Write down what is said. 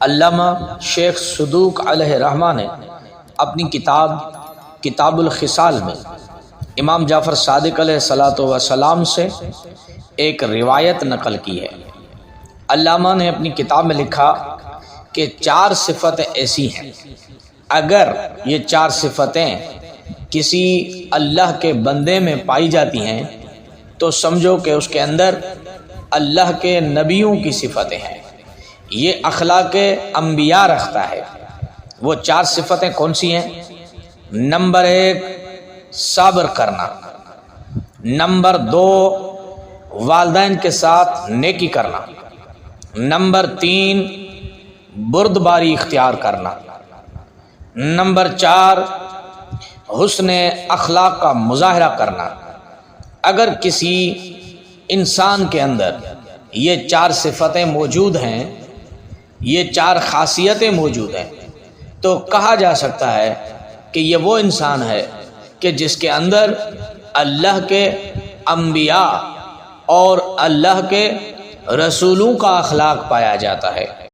علامہ شیخ صدوق علیہ رحمہ نے اپنی کتاب الخصال میں امام جعفر صادق علیہ الصلاۃ والسلام سے ایک روایت نقل کی ہے۔ علامہ نے اپنی کتاب میں لکھا کہ 4 صفتیں ایسی ہیں، اگر یہ 4 صفتیں کسی اللہ کے بندے میں پائی جاتی ہیں تو سمجھو کہ اس کے اندر اللہ کے نبیوں کی صفتیں ہیں، یہ اخلاق انبیاء رکھتا ہے۔ وہ 4 صفتیں کون سی ہیں؟ نمبر 1 صبر کرنا، نمبر 2 والدین کے ساتھ نیکی کرنا، نمبر 3 بردباری اختیار کرنا، نمبر 4 حسن اخلاق کا مظاہرہ کرنا۔ اگر کسی انسان کے اندر یہ 4 صفتیں موجود ہیں، یہ 4 خاصیتیں موجود ہیں، تو کہا جا سکتا ہے کہ یہ وہ انسان ہے کہ جس کے اندر اللہ کے انبیاء اور اللہ کے رسولوں کا اخلاق پایا جاتا ہے۔